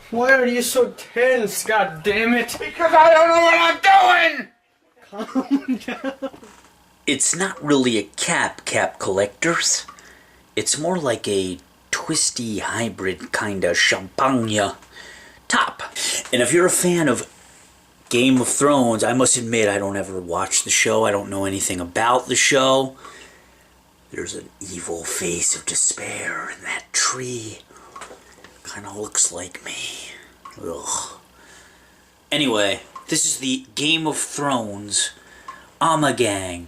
Why are you so tense, god damn it? Because I don't know what I'm doing! Calm down. It's not really a cap, collectors. It's more like a twisty hybrid kinda champagne top. And if you're a fan of Game of Thrones, I must admit I don't ever watch the show. I don't know anything about the show. There's an evil face of despair in that tree. Kinda looks like me. Ugh. Anyway, this is the Game of Thrones Ommegang.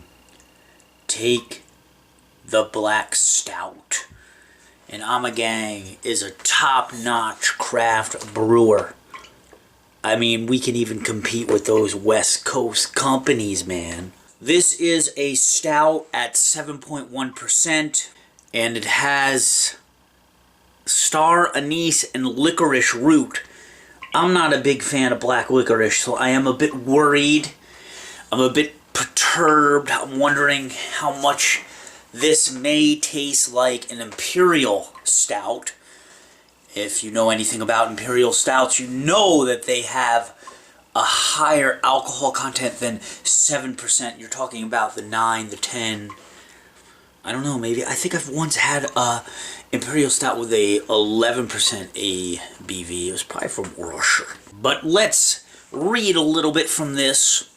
Take the Black Stout. And Ommegang is a top-notch craft brewer. I mean, we can even compete with those West Coast companies, man. This is a stout at 7.1%, and it has star anise and licorice root. I'm not a big fan of black licorice, so I am a bit worried. I'm a bit perturbed. I'm wondering how much this may taste like an imperial stout. If you know anything about imperial stouts, you know that they have a higher alcohol content than 7%. You're talking about the 9, the 10. I don't know, maybe. I think I've once had a imperial stout with a 11% ABV. It was probably from Russia. But let's read a little bit from this.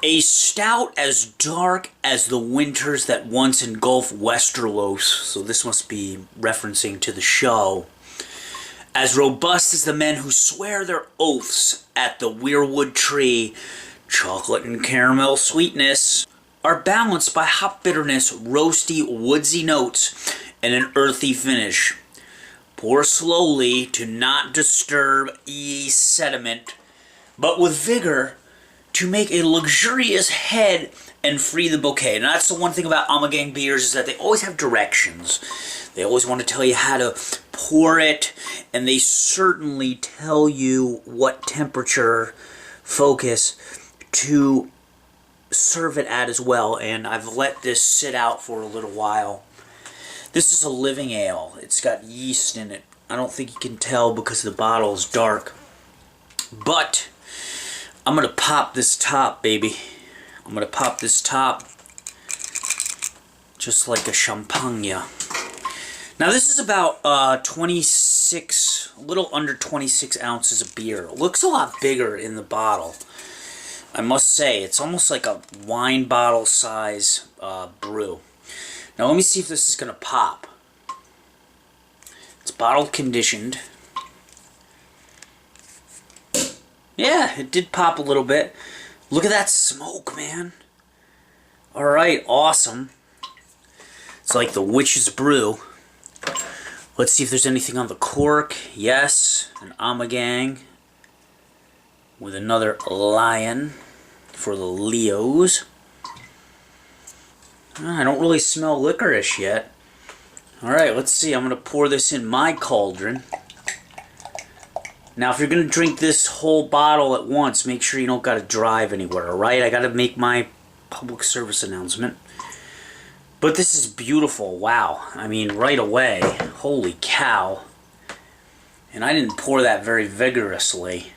A stout as dark as the winters that once engulfed Westeros. So this must be referencing to the show. As robust as the men who swear their oaths at the weirwood tree, chocolate and caramel sweetness are balanced by hop bitterness, roasty, woodsy notes, and an earthy finish. Pour slowly to not disturb yeast sediment, but with vigor to make a luxurious head and free the bouquet. And that's the one thing about Ommegang beers, is that they always have directions. They always want to tell you how to pour it, and they certainly tell you what temperature focus to serve it at as well. And I've let this sit out for a little while. This is a living ale. It's got yeast in it. I don't think you can tell because the bottle is dark. But I'm going to pop this top, baby. I'm going to pop this top just like a champagne. Now this is about 26, a little under 26 ounces of beer. It looks a lot bigger in the bottle. I must say, it's almost like a wine bottle size brew. Now let me see if this is going to pop. It's bottle conditioned. Yeah, it did pop a little bit. Look at that smoke, man. Alright, awesome. It's like the witch's brew. Let's see if there's anything on the cork. Yes, an Ommegang with another lion for the Leos. I don't really smell licorice yet. Alright, let's see. I'm going to pour this in my cauldron. Now, if you're going to drink this whole bottle at once, make sure you don't got to drive anywhere, alright? I got to make my public service announcement. But this is beautiful. Wow. I mean, right away. Holy cow. And I didn't pour that very vigorously.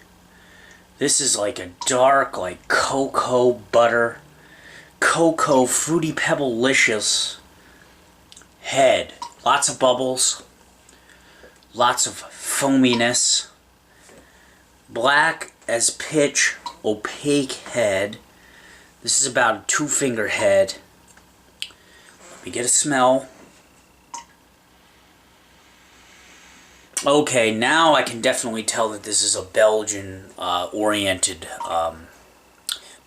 This is like a dark, like cocoa butter, cocoa fruity pebble-licious head. Lots of bubbles. Lots of foaminess. Black as pitch, opaque head. This is about a 2-finger head. We get a smell. Okay, now I can definitely tell that this is a Belgian-oriented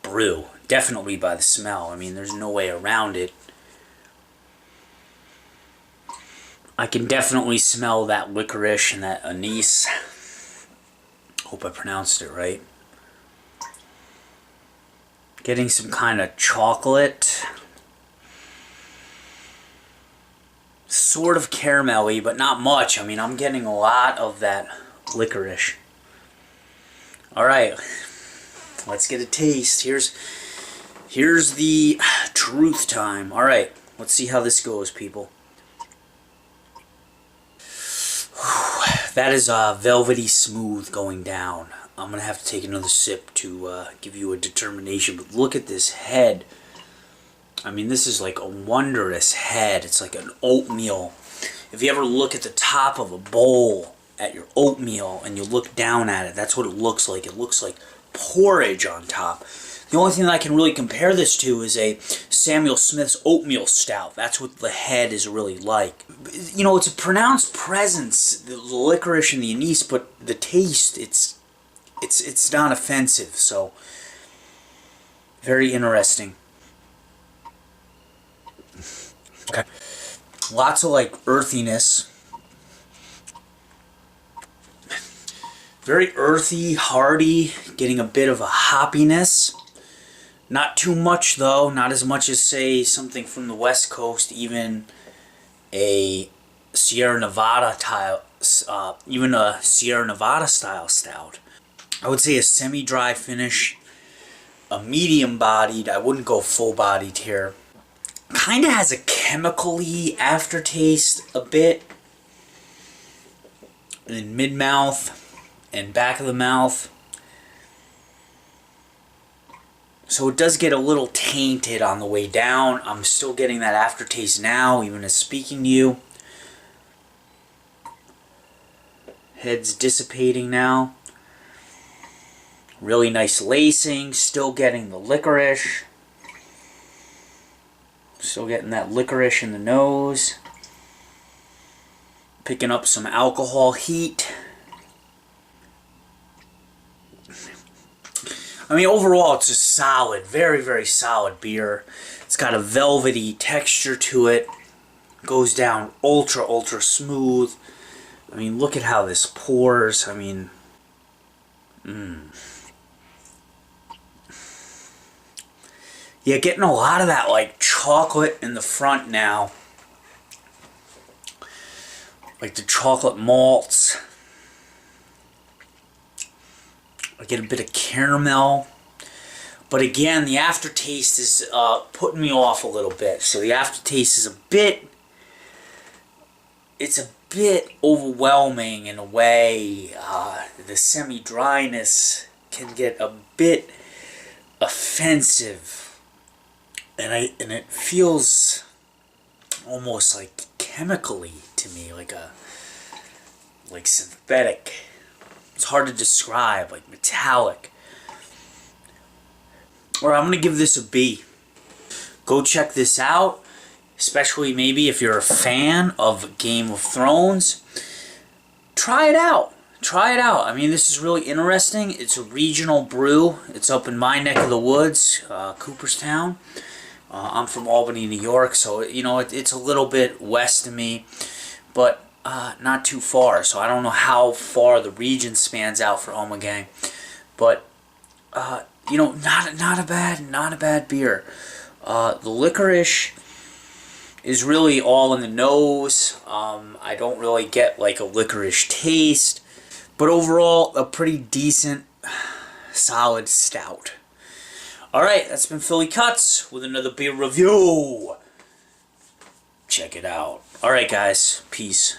brew. Definitely by the smell. I mean, there's no way around it. I can definitely smell that licorice and that anise. Hope I pronounced it right. Getting some kind of chocolate. Sort of caramelly, but not much. I mean, I'm getting a lot of that licorice. Alright, let's get a taste. Here's the truth time. Alright, let's see how this goes, people. That is velvety smooth going down. I'm going to have to take another sip to give you a determination. But look at this head. I mean, this is like a wondrous head. It's like an oatmeal. If you ever look at the top of a bowl at your oatmeal and you look down at it, that's what it looks like. It looks like porridge on top. The only thing that I can really compare this to is a Samuel Smith's oatmeal stout. That's what the head is really like. You know, it's a pronounced presence, the licorice and the anise, but the taste, it's not offensive. So, very interesting. Okay. Lots of like earthiness. Very earthy, hearty, getting a bit of a hoppiness. Not too much though, not as much as say something from the West Coast, even a Sierra Nevada style stout. I would say a semi-dry finish, a medium-bodied. I wouldn't go full-bodied here. Kind of has a chemical-y aftertaste a bit in mid-mouth and back of the mouth. So it does get a little tainted on the way down. I'm still getting that aftertaste now, even as speaking to you. Head's dissipating now. Really nice lacing. Still getting the licorice. Still getting that licorice in the nose. Picking up some alcohol heat. I mean, overall, it's a solid, very, very solid beer. It's got a velvety texture to it. Goes down ultra, ultra smooth. I mean, look at how this pours. I mean, yeah, getting a lot of that, like, chocolate in the front now. Like the chocolate malts. I get a bit of caramel. But again, the aftertaste is putting me off a little bit. So the aftertaste is a bit overwhelming in a way. The semi-dryness can get a bit offensive. And it feels almost like chemically to me, like synthetic. It's hard to describe, like metallic. Alright, I'm going to give this a B. Go check this out, especially maybe if you're a fan of Game of Thrones. Try it out. Try it out. I mean, this is really interesting. It's a regional brew. It's up in my neck of the woods, Cooperstown. I'm from Albany, New York, so you know it's a little bit west of me, but not too far. So I don't know how far the region spans out for Ommegang, but you know, not a bad beer. The licorice is really all in the nose. I don't really get like a licorice taste, but overall a pretty decent, solid stout. Alright, that's been Philly Kuts with another beer review. Check it out. Alright guys, peace.